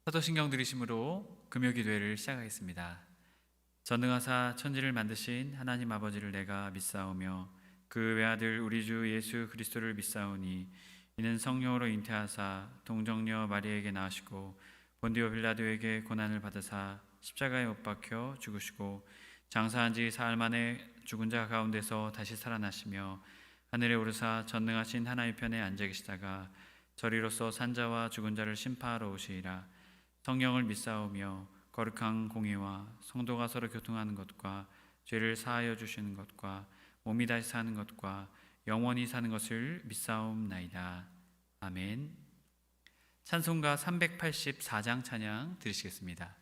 사도신경 들으심으로 금요기도회를 시작하겠습니다. 전능하사 천지를 만드신 하나님 아버지를 내가 믿사오며 그 외아들 우리 주 예수 그리스도를 믿사오니 이는 성령으로 잉태하사 동정녀 마리아에게 낳으시고 본디오 빌라도에게 고난을 받으사 십자가에 못 박혀 죽으시고 장사한 지 사흘 만에 죽은 자 가운데서 다시 살아나시며 하늘에 오르사 전능하신 하나님 편에 앉아 계시다가 저리로서 산자와 죽은 자를 심판하러 오시리라. 성령을 믿사오며 거룩한 공의와 성도가 서로 교통하는 것과 죄를 사하여 주시는 것과 몸이 다시 사는 것과 영원히 사는 것을 믿사옵나이다. 아멘. 찬송가 384장 찬양 들으시겠습니다.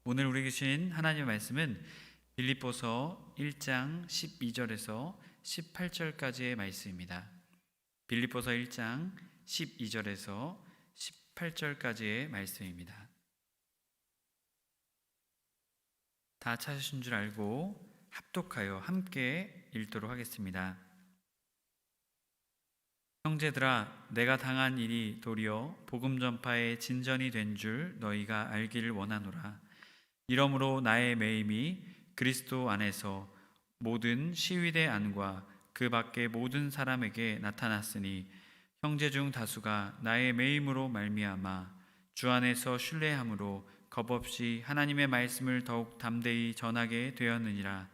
오늘 우리 주신 하나님의 말씀은 빌립보서 1장 12절에서 18절까지의 말씀입니다. 빌립보서 1장 12절에서 18절까지의 말씀입니다. 다 찾으신 줄 알고 합독하여 함께 읽도록 하겠습니다. 형제들아, 내가 당한 일이 도리어 복음 전파의 진전이 된 줄 너희가 알기를 원하노라. 이러므로 나의 매임이 그리스도 안에서 모든 시위대 안과 그 밖의 모든 사람에게 나타났으니 형제 중 다수가 나의 매임으로 말미암아 주 안에서 신뢰함으로 겁없이 하나님의 말씀을 더욱 담대히 전하게 되었느니라.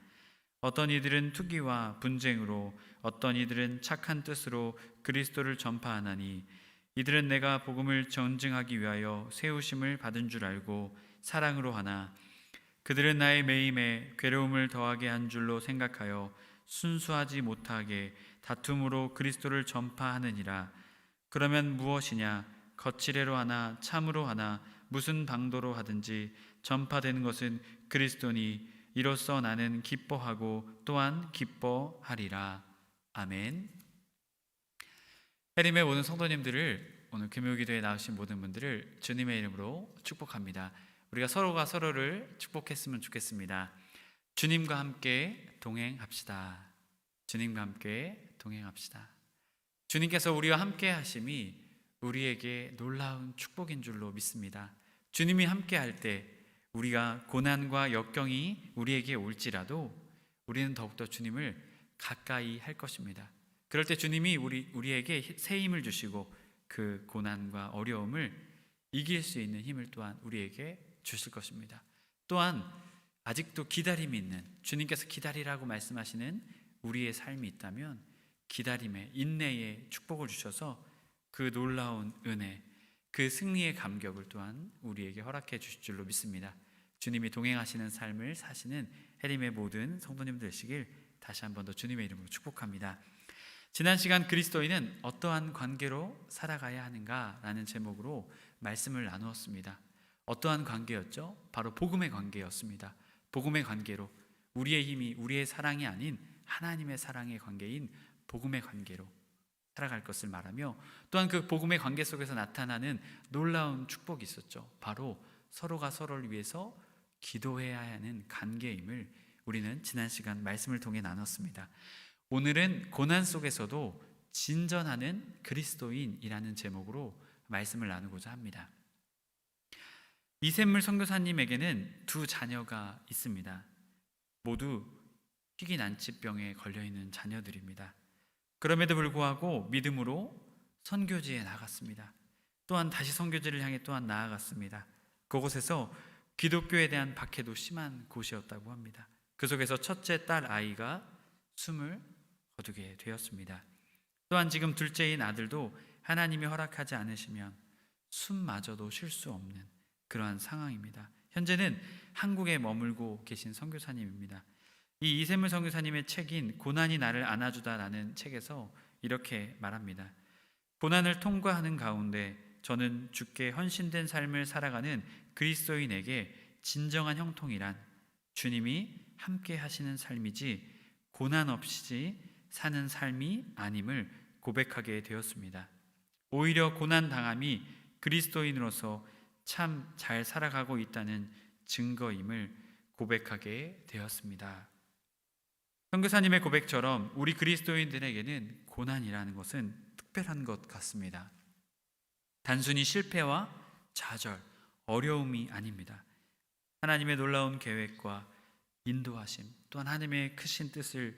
어떤 이들은 투기와 분쟁으로, 어떤 이들은 착한 뜻으로 그리스도를 전파하나니 이들은 내가 복음을 전증하기 위하여 세우심을 받은 줄 알고 사랑으로 하나 그들은 나의 매임에 괴로움을 더하게 한 줄로 생각하여 순수하지 못하게 다툼으로 그리스도를 전파하느니라. 그러면 무엇이냐? 거칠애로 하나 참으로 하나 무슨 방도로 하든지 전파되는 것은 그리스도니 이로써 나는 기뻐하고 또한 기뻐하리라. 아멘. 해림의 모든 성도님들을, 오늘 금요기도에 나오신 모든 분들을 주님의 이름으로 축복합니다. 우리가 서로가 서로를 축복했으면 좋겠습니다. 주님과 함께 동행합시다. 주님과 함께 동행합시다. 주님께서 우리와 함께 하심이 우리에게 놀라운 축복인 줄로 믿습니다. 주님이 함께 할 때 우리가 고난과 역경이 우리에게 올지라도 우리는 더욱더 주님을 가까이 할 것입니다. 그럴 때 주님이 우리에게 새 힘을 주시고 그 고난과 어려움을 이길 수 있는 힘을 또한 우리에게 주실 것입니다. 또한 아직도 기다림이 있는, 주님께서 기다리라고 말씀하시는 우리의 삶이 있다면 기다림에, 인내에 축복을 주셔서 그 놀라운 은혜, 그 승리의 감격을 또한 우리에게 허락해 주실 줄로 믿습니다. 주님이 동행하시는 삶을 사시는 해림의 모든 성도님들 되시길 다시 한 번 더 주님의 이름으로 축복합니다. 지난 시간 그리스도인은 어떠한 관계로 살아가야 하는가라는 제목으로 말씀을 나누었습니다. 어떠한 관계였죠? 바로 복음의 관계였습니다. 복음의 관계로, 우리의 힘이, 우리의 사랑이 아닌 하나님의 사랑의 관계인 복음의 관계로 살아갈 것을 말하며, 또한 그 복음의 관계 속에서 나타나는 놀라운 축복이 있었죠. 바로 서로가 서로를 위해서 기도해야 하는 관계임을 우리는 지난 시간 말씀을 통해 나눴습니다. 오늘은 고난 속에서도 진전하는 그리스도인이라는 제목으로 말씀을 나누고자 합니다. 이샘물 선교사님에게는 두 자녀가 있습니다. 모두 희귀난치병에 걸려있는 자녀들입니다. 그럼에도 불구하고 믿음으로 선교지에 나갔습니다. 또한 다시 선교지를 향해 또한 나아갔습니다. 그곳에서 기독교에 대한 박해도 심한 곳이었다고 합니다. 그 속에서 첫째 딸 아이가 숨을 거두게 되었습니다. 또한 지금 둘째인 아들도 하나님이 허락하지 않으시면 숨마저도 쉴 수 없는 그러한 상황입니다. 현재는 한국에 머물고 계신 선교사님입니다. 이 이샘물 선교사님의 책인 고난이 나를 안아주다라는 책에서 이렇게 말합니다. 고난을 통과하는 가운데 저는 주께 헌신된 삶을 살아가는 그리스도인에게 진정한 형통이란 주님이 함께 하시는 삶이지 고난 없이 사는 삶이 아님을 고백하게 되었습니다. 오히려 고난 당함이 그리스도인으로서 참 잘 살아가고 있다는 증거임을 고백하게 되었습니다. 선교사님의 고백처럼 우리 그리스도인들에게는 고난이라는 것은 특별한 것 같습니다. 단순히 실패와 좌절, 어려움이 아닙니다. 하나님의 놀라운 계획과 인도하심, 또한 하나님의 크신 뜻을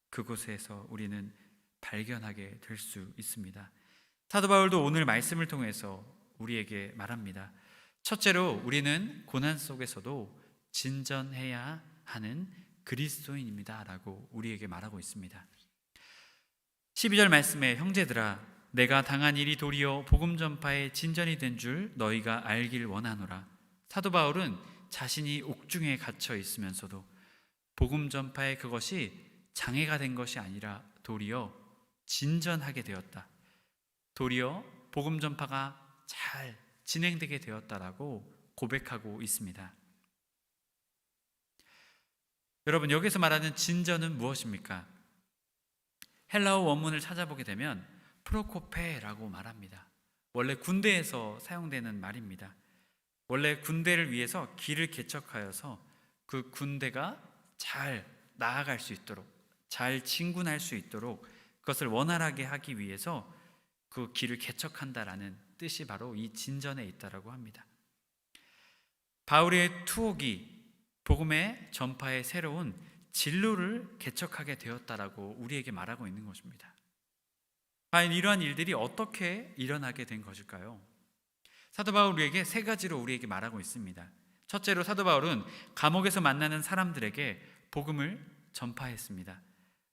그곳에서 우리는 발견하게 될 수 있습니다. 사도 바울도 오늘 말씀을 통해서 우리에게 말합니다. 첫째로 우리는 고난 속에서도 진전해야 하는 그리스도인입니다 라고 우리에게 말하고 있습니다. 12절 말씀에 형제들아 내가 당한 일이 도리어 복음 전파의 진전이 된 줄 너희가 알길 원하노라. 사도 바울은 자신이 옥중에 갇혀 있으면서도 복음 전파에 그것이 장애가 된 것이 아니라 도리어 진전하게 되었다. 도리어 복음 전파가 잘 진행되게 되었다라고 고백하고 있습니다. 여러분, 여기서 말하는 진전은 무엇입니까? 헬라어 원문을 찾아보게 되면 프로코페라고 말합니다. 원래 군대에서 사용되는 말입니다. 원래 군대를 위해서 길을 개척하여서 그 군대가 잘 나아갈 수 있도록, 잘 진군할 수 있도록 그것을 원활하게 하기 위해서 그 길을 개척한다라는 뜻이 바로 이 진전에 있다라고 합니다. 바울의 투옥이 복음의 전파의 새로운 진로를 개척하게 되었다라고 우리에게 말하고 있는 것입니다. 과연 이러한 일들이 어떻게 일어나게 된 것일까요? 사도 바울에게 세 가지로 우리에게 말하고 있습니다. 첫째로 사도 바울은 감옥에서 만나는 사람들에게 복음을 전파했습니다.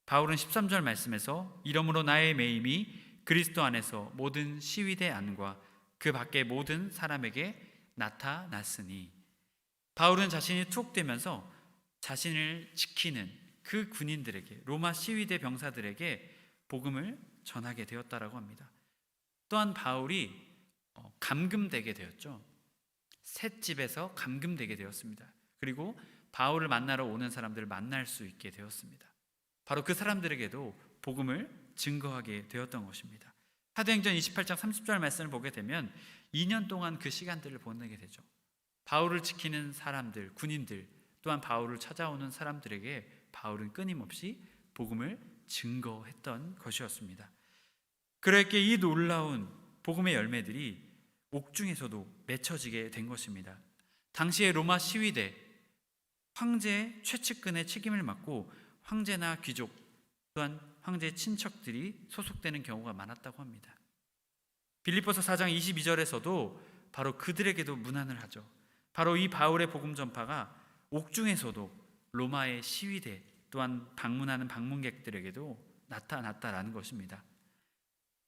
바울은 13절 말씀에서 이러므로 나의 매임이 그리스도 안에서 모든 시위대 안과 그 밖의 모든 사람에게 나타났으니, 바울은 자신이 투옥되면서 자신을 지키는 그 군인들에게, 로마 시위대 병사들에게 복음을 전하게 되었다라고 합니다. 또한 바울이 감금되게 되었죠. 셋집에서 감금되게 되었습니다. 그리고 바울을 만나러 오는 사람들을 만날 수 있게 되었습니다. 바로 그 사람들에게도 복음을 증거하게 되었던 것입니다. 사도행전 28장 30절 말씀을 보게 되면 2년 동안 그 시간들을 보내게 되죠. 바울을 지키는 사람들, 군인들, 또한 바울을 찾아오는 사람들에게 바울은 끊임없이 복음을 증거했던 것이었습니다. 그렇게 이 놀라운 복음의 열매들이 옥중에서도 맺혀지게 된 것입니다. 당시의 로마 시위대, 황제의 최측근의 책임을 맡고 황제나 귀족 또한 황제의 친척들이 소속되는 경우가 많았다고 합니다. 빌립보서 4장 22절에서도 바로 그들에게도 문안을 하죠. 바로 이 바울의 복음 전파가 옥중에서도 로마의 시위대 또한 방문하는 방문객들에게도 나타났다라는 것입니다.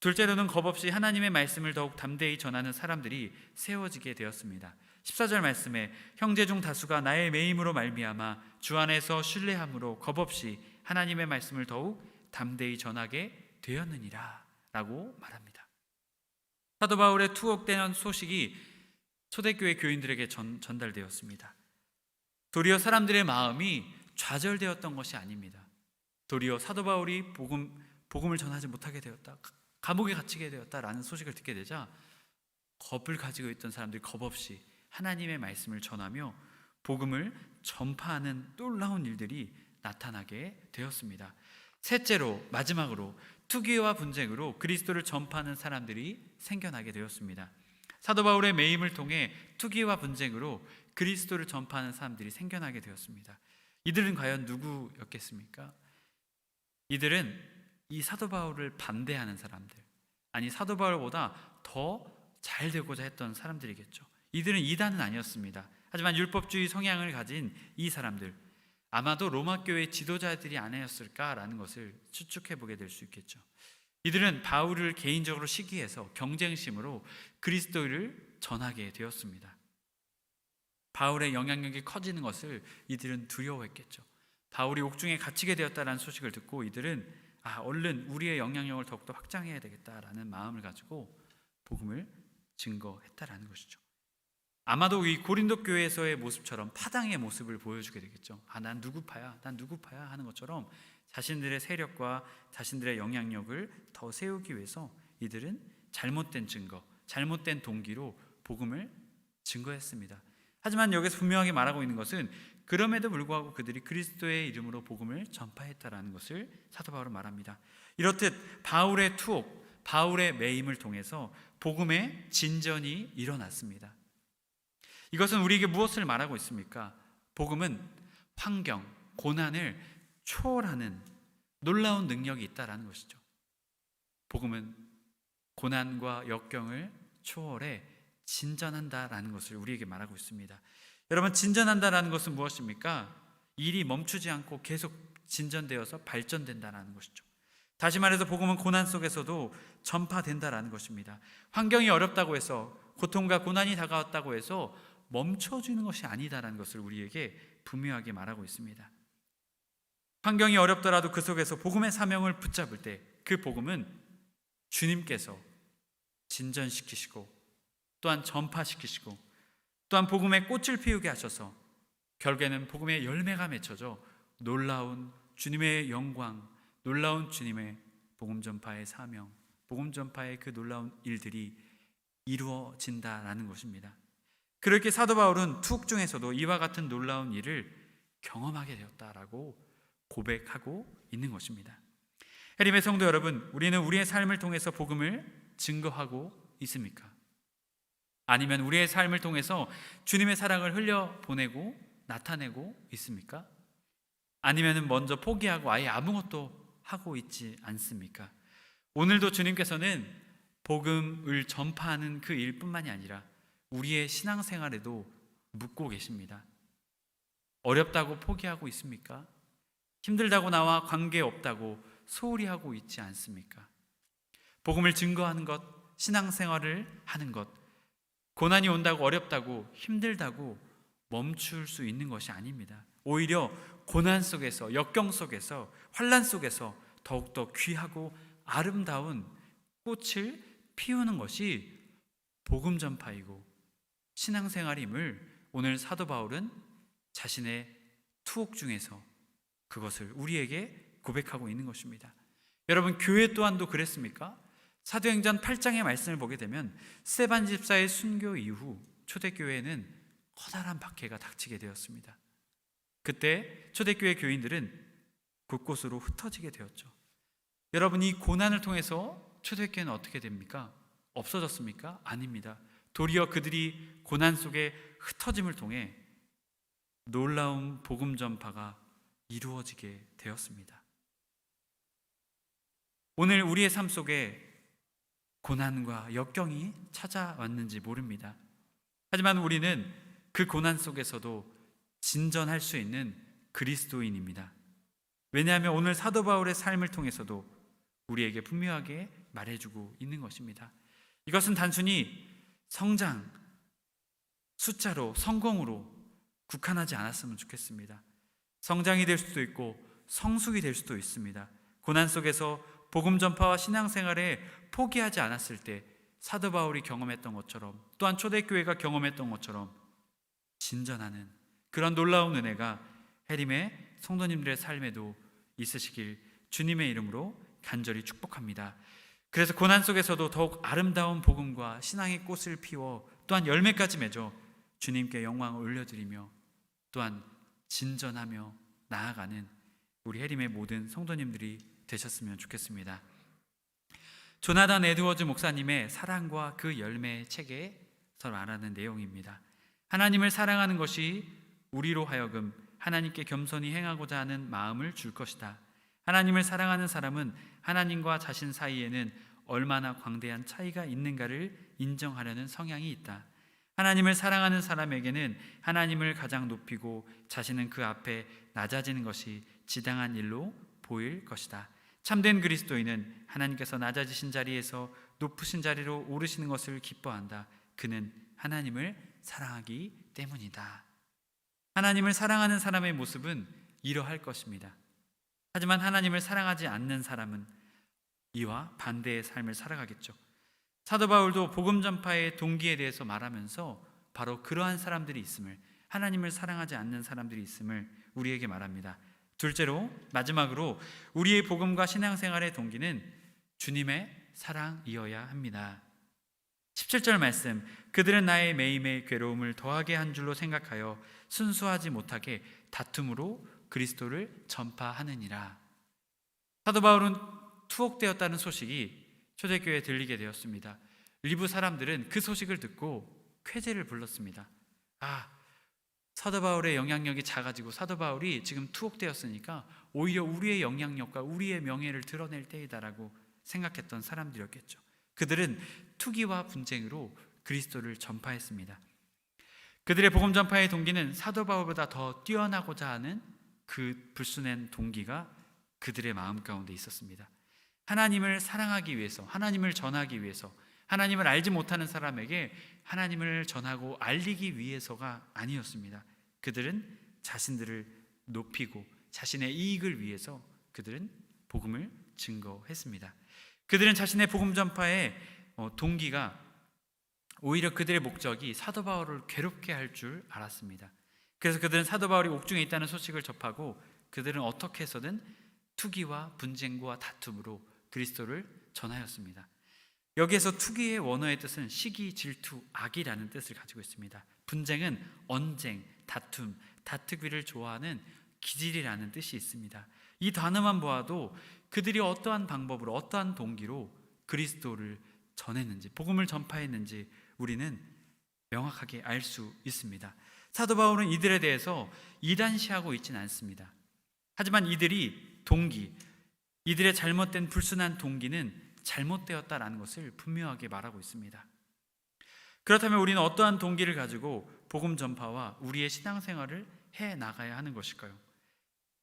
둘째로는 겁없이 하나님의 말씀을 더욱 담대히 전하는 사람들이 세워지게 되었습니다. 14절 말씀에 형제 중 다수가 나의 매임으로 말미암아 주 안에서 신뢰함으로 겁없이 하나님의 말씀을 더욱 담대히 전하게 되었느니라 라고 말합니다. 사도 바울의 투옥되는 소식이 초대교회 교인들에게 전달되었습니다. 도리어 사람들의 마음이 좌절되었던 것이 아닙니다. 도리어 사도 바울이 복음을 전하지 못하게 되었다, 감옥에 갇히게 되었다라는 소식을 듣게 되자 겁을 가지고 있던 사람들이 겁없이 하나님의 말씀을 전하며 복음을 전파하는 놀라운 일들이 나타나게 되었습니다. 셋째로, 마지막으로 투기와 분쟁으로 그리스도를 전파하는 사람들이 생겨나게 되었습니다. 사도 바울의 매임을 통해 투기와 분쟁으로 그리스도를 전파하는 사람들이 생겨나게 되었습니다. 이들은 과연 누구였겠습니까? 이들은 이 사도 바울을 반대하는 사람들, 아니 사도 바울보다 더 잘 되고자 했던 사람들이겠죠. 이들은 이단은 아니었습니다. 하지만 율법주의 성향을 가진 이 사람들, 아마도 로마 교회 지도자들이 아니었을까라는 것을 추측해 보게 될 수 있겠죠. 이들은 바울을 개인적으로 시기해서 경쟁심으로 그리스도를 전하게 되었습니다. 바울의 영향력이 커지는 것을 이들은 두려워했겠죠. 바울이 옥중에 갇히게 되었다는 소식을 듣고 이들은 얼른 우리의 영향력을 더욱더 확장해야 되겠다라는 마음을 가지고 복음을 증거했다라는 것이죠. 아마도 이 고린도 교회에서의 모습처럼 파당의 모습을 보여주게 되겠죠. 난 누구 파야, 난 누구 파야 하는 것처럼 자신들의 세력과 자신들의 영향력을 더 세우기 위해서 이들은 잘못된 증거, 잘못된 동기로 복음을 증거했습니다. 하지만 여기서 분명하게 말하고 있는 것은 그럼에도 불구하고 그들이 그리스도의 이름으로 복음을 전파했다라는 것을 사도 바울은 말합니다. 이렇듯 바울의 투옥, 바울의 매임을 통해서 복음의 진전이 일어났습니다. 이것은 우리에게 무엇을 말하고 있습니까? 복음은 환경, 고난을 초월하는 놀라운 능력이 있다라는 것이죠. 복음은 고난과 역경을 초월해 진전한다라는 것을 우리에게 말하고 있습니다. 여러분, 진전한다라는 것은 무엇입니까? 일이 멈추지 않고 계속 진전되어서 발전된다라는 것이죠. 다시 말해서 복음은 고난 속에서도 전파된다라는 것입니다. 환경이 어렵다고 해서, 고통과 고난이 다가왔다고 해서 멈춰주는 것이 아니다라는 것을 우리에게 분명하게 말하고 있습니다. 환경이 어렵더라도 그 속에서 복음의 사명을 붙잡을 때 그 복음은 주님께서 진전시키시고 또한 전파시키시고 또한 복음의 꽃을 피우게 하셔서 결국에는 복음의 열매가 맺혀져 놀라운 주님의 영광, 놀라운 주님의 복음 전파의 사명, 복음 전파의 그 놀라운 일들이 이루어진다라는 것입니다. 그렇게 사도 바울은 투옥 중에서도 이와 같은 놀라운 일을 경험하게 되었다라고 고백하고 있는 것입니다. 해림의 성도 여러분, 우리는 우리의 삶을 통해서 복음을 증거하고 있습니까? 아니면 우리의 삶을 통해서 주님의 사랑을 흘려보내고 나타내고 있습니까? 아니면 먼저 포기하고 아예 아무것도 하고 있지 않습니까? 오늘도 주님께서는 복음을 전파하는 그 일뿐만이 아니라 우리의 신앙생활에도 묻고 계십니다. 어렵다고 포기하고 있습니까? 힘들다고 나와 관계없다고 소홀히 하고 있지 않습니까? 복음을 증거하는 것, 신앙생활을 하는 것, 고난이 온다고 어렵다고 힘들다고 멈출 수 있는 것이 아닙니다. 오히려 고난 속에서, 역경 속에서, 환난 속에서 더욱더 귀하고 아름다운 꽃을 피우는 것이 복음 전파이고 신앙생활임을 오늘 사도 바울은 자신의 투옥 중에서 그것을 우리에게 고백하고 있는 것입니다. 여러분, 교회 또한도 그랬습니까? 사도행전 8장의 말씀을 보게 되면 스데반 집사의 순교 이후 초대교회에는 커다란 박해가 닥치게 되었습니다. 그때 초대교회 교인들은 곳곳으로 흩어지게 되었죠. 여러분, 이 고난을 통해서 초대교회는 어떻게 됩니까? 없어졌습니까? 아닙니다. 도리어 그들이 고난 속에 흩어짐을 통해 놀라운 복음 전파가 이루어지게 되었습니다. 오늘 우리의 삶 속에 고난과 역경이 찾아왔는지 모릅니다. 하지만 우리는 그 고난 속에서도 진전할 수 있는 그리스도인입니다. 왜냐하면 오늘 사도 바울의 삶을 통해서도 우리에게 분명하게 말해주고 있는 것입니다. 이것은 단순히 성장, 숫자로, 성공으로 국한하지 않았으면 좋겠습니다. 성장이 될 수도 있고 성숙이 될 수도 있습니다. 고난 속에서 복음 전파와 신앙생활에 포기하지 않았을 때 사도 바울이 경험했던 것처럼, 또한 초대교회가 경험했던 것처럼 진전하는 그런 놀라운 은혜가 해림의 성도님들의 삶에도 있으시길 주님의 이름으로 간절히 축복합니다. 그래서 고난 속에서도 더욱 아름다운 복음과 신앙의 꽃을 피워 또한 열매까지 맺어 주님께 영광을 올려드리며 또한 진전하며 나아가는 우리 해림의 모든 성도님들이 되셨으면 좋겠습니다. 조나단 에드워즈 목사님의 사랑과 그 열매의 책에서 말하는 내용입니다. 하나님을 사랑하는 것이 우리로 하여금 하나님께 겸손히 행하고자 하는 마음을 줄 것이다. 하나님을 사랑하는 사람은 하나님과 자신 사이에는 얼마나 광대한 차이가 있는가를 인정하려는 성향이 있다. 하나님을 사랑하는 사람에게는 하나님을 가장 높이고 자신은 그 앞에 낮아지는 것이 지당한 일로 보일 것이다. 참된 그리스도인은 하나님께서 낮아지신 자리에서 높으신 자리로 오르시는 것을 기뻐한다. 그는 하나님을 사랑하기 때문이다. 하나님을 사랑하는 사람의 모습은 이러할 것입니다. 하지만 하나님을 사랑하지 않는 사람은 이와 반대의 삶을 살아가겠죠. 사도 바울도 복음 전파의 동기에 대해서 말하면서 바로 그러한 사람들이 있음을, 하나님을 사랑하지 않는 사람들이 있음을 우리에게 말합니다. 둘째로, 마지막으로 우리의 복음과 신앙생활의 동기는 주님의 사랑이어야 합니다. 17절 말씀, 그들은 나의 매일매일 괴로움을 더하게 한 줄로 생각하여 순수하지 못하게 다툼으로 그리스도를 전파하느니라. 사도 바울은 투옥되었다는 소식이 초대교회에 들리게 되었습니다. 일부 사람들은 그 소식을 듣고 쾌재를 불렀습니다. 사도 바울의 영향력이 작아지고 사도 바울이 지금 투옥되었으니까 오히려 우리의 영향력과 우리의 명예를 드러낼 때이다라고 생각했던 사람들이었겠죠. 그들은 투기와 분쟁으로 그리스도를 전파했습니다. 그들의 복음 전파의 동기는 사도 바울보다 더 뛰어나고자 하는 그 불순한 동기가 그들의 마음 가운데 있었습니다. 하나님을 사랑하기 위해서, 하나님을 전하기 위해서, 하나님을 알지 못하는 사람에게 하나님을 전하고 알리기 위해서가 아니었습니다. 그들은 자신들을 높이고 자신의 이익을 위해서 그들은 복음을 증거했습니다. 그들은 자신의 복음 전파의 동기가 오히려 그들의 목적이 사도 바울을 괴롭게 할 줄 알았습니다. 그래서 그들은 사도 바울이 옥중에 있다는 소식을 접하고 그들은 어떻게 해서든 투기와 분쟁과 다툼으로 그리스도를 전하였습니다. 여기에서 투기의 원어의 뜻은 시기, 질투, 악이라는 뜻을 가지고 있습니다. 분쟁은 언쟁, 다툼, 다투기를 좋아하는 기질이라는 뜻이 있습니다. 이 단어만 보아도 그들이 어떠한 방법으로, 어떠한 동기로 그리스도를 전했는지, 복음을 전파했는지 우리는 명확하게 알 수 있습니다. 사도 바울은 이들에 대해서 이단시하고 있지는 않습니다. 하지만 이들이 동기, 이들의 잘못된 불순한 동기는 잘못되었다라는 것을 분명하게 말하고 있습니다. 그렇다면 우리는 어떠한 동기를 가지고 복음 전파와 우리의 신앙생활을 해 나가야 하는 것일까요?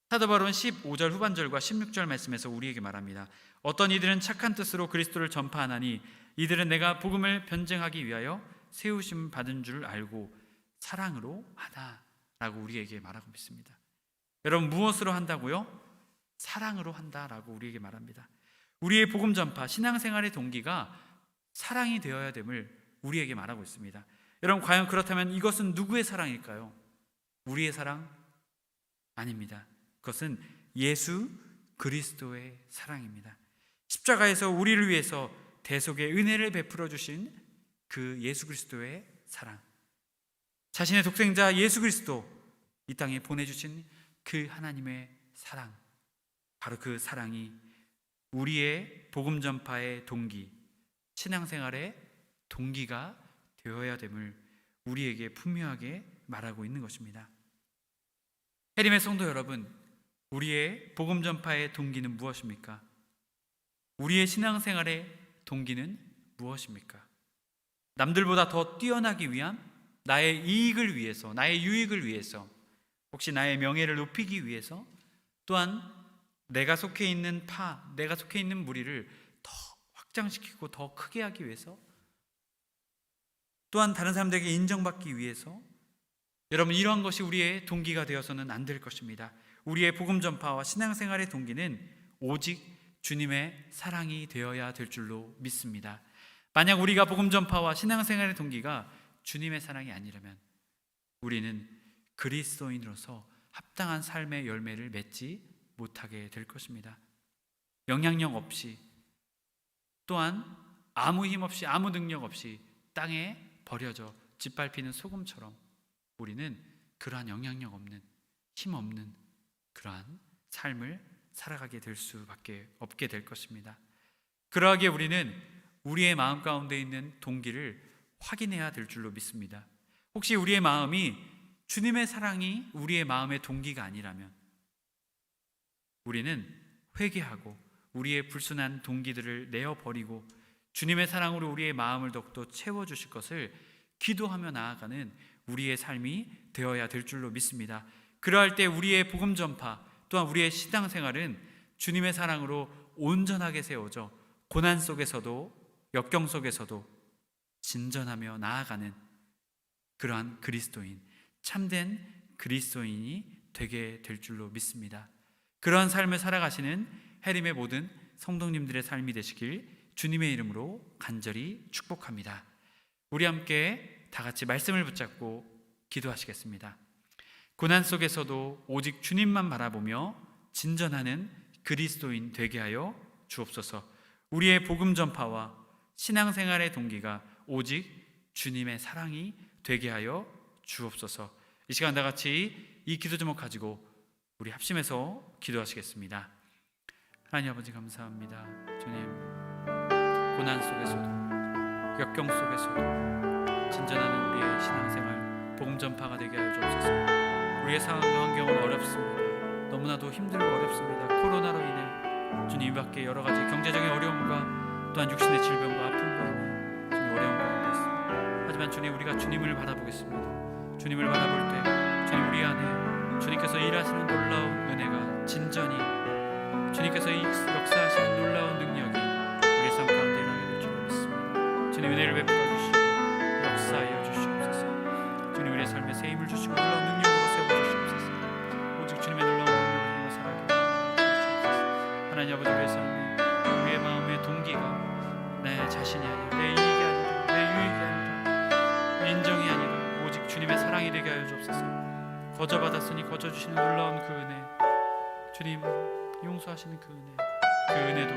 사도 바울은 15절 후반절과 16절 말씀에서 우리에게 말합니다. 어떤 이들은 착한 뜻으로 그리스도를 전파하나니 이들은 내가 복음을 변증하기 위하여 세우심 받은 줄 알고 사랑으로 하다라고 우리에게 말하고 있습니다. 여러분, 무엇으로 한다고요? 사랑으로 한다라고 우리에게 말합니다. 우리의 복음 전파, 신앙생활의 동기가 사랑이 되어야 됨을 우리에게 말하고 있습니다. 여러분, 과연 그렇다면 이것은 누구의 사랑일까요? 우리의 사랑? 아닙니다. 그것은 예수 그리스도의 사랑입니다. 십자가에서 우리를 위해서 대속의 은혜를 베풀어 주신 그 예수 그리스도의 사랑, 자신의 독생자 예수 그리스도 이 땅에 보내주신 그 하나님의 사랑, 바로 그 사랑이 우리의 복음 전파의 동기, 신앙생활의 동기가 되어야 됨을 우리에게 분명하게 말하고 있는 것입니다. 해림의 성도 여러분, 우리의 복음 전파의 동기는 무엇입니까? 우리의 신앙생활의 동기는 무엇입니까? 남들보다 더 뛰어나기 위한 나의 이익을 위해서, 나의 유익을 위해서, 혹시 나의 명예를 높이기 위해서, 또한 내가 속해 있는 내가 속해 있는 무리를 더 확장시키고 더 크게 하기 위해서, 또한 다른 사람들에게 인정받기 위해서, 여러분, 이러한 것이 우리의 동기가 되어서는 안 될 것입니다. 우리의 복음 전파와 신앙생활의 동기는 오직 주님의 사랑이 되어야 될 줄로 믿습니다. 만약 우리가 복음 전파와 신앙생활의 동기가 주님의 사랑이 아니라면 우리는 그리스도인으로서 합당한 삶의 열매를 맺지 못하게 될 것입니다. 영향력 없이, 또한 아무 힘 없이, 아무 능력 없이 땅에 버려져 짓밟히는 소금처럼 우리는 그러한 영향력 없는, 힘 없는 그러한 삶을 살아가게 될 수밖에 없게 될 것입니다. 그러하기에 우리는 우리의 마음 가운데 있는 동기를 확인해야 될 줄로 믿습니다. 혹시 우리의 마음이 주님의 사랑이 우리의 마음의 동기가 아니라면 우리는 회개하고 우리의 불순한 동기들을 내어버리고 주님의 사랑으로 우리의 마음을 더욱더 채워주실 것을 기도하며 나아가는 우리의 삶이 되어야 될 줄로 믿습니다. 그러할 때 우리의 복음 전파, 또한 우리의 신앙생활은 주님의 사랑으로 온전하게 세워져 고난 속에서도 역경 속에서도 진전하며 나아가는 그러한 그리스도인, 참된 그리스도인이 되게 될 줄로 믿습니다. 그러한 삶을 살아가시는 해림의 모든 성도님들의 삶이 되시길 주님의 이름으로 간절히 축복합니다. 우리 함께 다 같이 말씀을 붙잡고 기도하시겠습니다. 고난 속에서도 오직 주님만 바라보며 진전하는 그리스도인 되게 하여 주옵소서. 우리의 복음 전파와 신앙생활의 동기가 오직 주님의 사랑이 되게 하여 주옵소서. 이 시간 다 같이 이 기도 제목 가지고 우리 합심해서 기도하시겠습니다. 하나님 아버지 감사합니다. 주님, 고난 속에서도 역경 속에서도 진전하는 우리의 신앙생활 복음 전파가 되게 하여 주옵소서. 우리의 상황과 환경은 어렵습니다. 너무나도 힘들고 어렵습니다. 코로나로 인해 주님, 이 밖에 여러 가지 경제적인 어려움과 또한 육신의 질병과 아픔과 주님 어려운 가운데 있습니다. 하지만 주님, 우리가 주님을 바라보겠습니다. 주님을 바라볼 때 주님, 우리 안에 주님께서 일하시는 놀라운 은혜가 진전이, 주님께서 역사하시는 놀라운 능력이 우리의 삶 가운데 일하게 될 줄 믿습니다. 주님, 은혜를 베풀어 주시고 역사하여 주시옵소서. 주님, 우리의 삶에 새 힘을 주시고 놀라운 능력으로 세워주시옵소서. 오직 주님의 놀라운 능력으로 살아가게 해주시옵소서. 하나님 아버지, 우리의 삶에 우리의 마음의 동기가 내 자신이 아니라, 내 이익이 아니라, 내 유익이 아니라, 인정이 아니라 오직 주님의 사랑이 되게 하여 주옵소서. 거저받았으니 거저주시는 놀라운 그 은혜, 주님 용서하시는 그 은혜도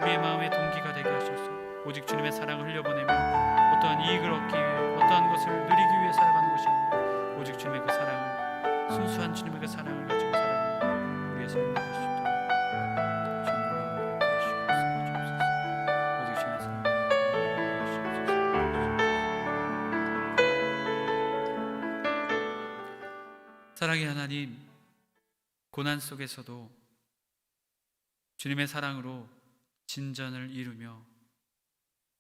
우리의 마음의 동기가 되게 하셔서 오직 주님의 사랑을 흘려보내며 어떠한 이익을 얻기 위해, 어떠한 것을 누리기 위해 살아가는 것이 아니라 오직 주님의 그 사랑을, 순수한 주님의 그 사랑을 가지고 살아가는 우리의 삶이 되게 하시옵소서. 오직 주님의 사랑을 사랑의 하나님, 고난 속에서도 주님의 사랑으로 진전을 이루며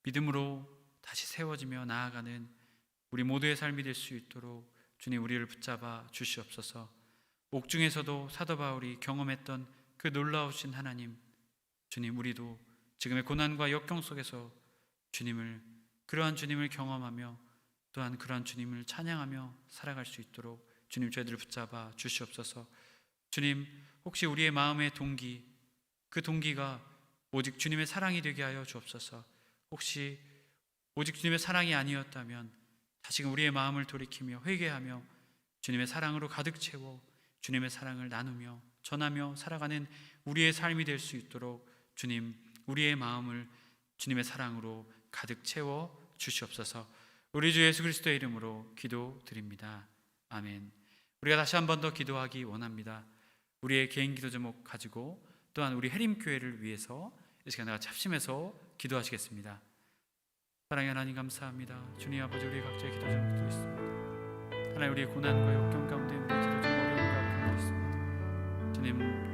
믿음으로 다시 세워지며 나아가는 우리 모두의 삶이 될 수 있도록 주님, 우리를 붙잡아 주시옵소서. 옥중에서도 사도 바울이 경험했던 그 놀라우신 하나님, 주님, 우리도 지금의 고난과 역경 속에서 그러한 주님을 경험하며 또한 그러한 주님을 찬양하며 살아갈 수 있도록 주님, 저희들을 붙잡아 주시옵소서. 주님, 혹시 우리의 마음의 동기, 그 동기가 오직 주님의 사랑이 되게 하여 주옵소서. 혹시 오직 주님의 사랑이 아니었다면 다시금 우리의 마음을 돌이키며 회개하며 주님의 사랑으로 가득 채워 주님의 사랑을 나누며 전하며 살아가는 우리의 삶이 될 수 있도록 주님, 우리의 마음을 주님의 사랑으로 가득 채워 주시옵소서. 우리 주 예수 그리스도의 이름으로 기도드립니다. 아멘. 우리가 다시 한 번 더 기도하기 원합니다. 우리의 개인 기도 제목 가지고 또한 우리 해림교회를 위해서 이 시간 내가 합심해서 기도하시겠습니다. 사랑의 하나님 감사합니다. 주님 아버지, 우리 각자의 기도 제목도 있습니다. 하나님, 우리의 고난과 역경 가운데 우리의 기도 중 어려움과 아픔도 있습니다. 주님,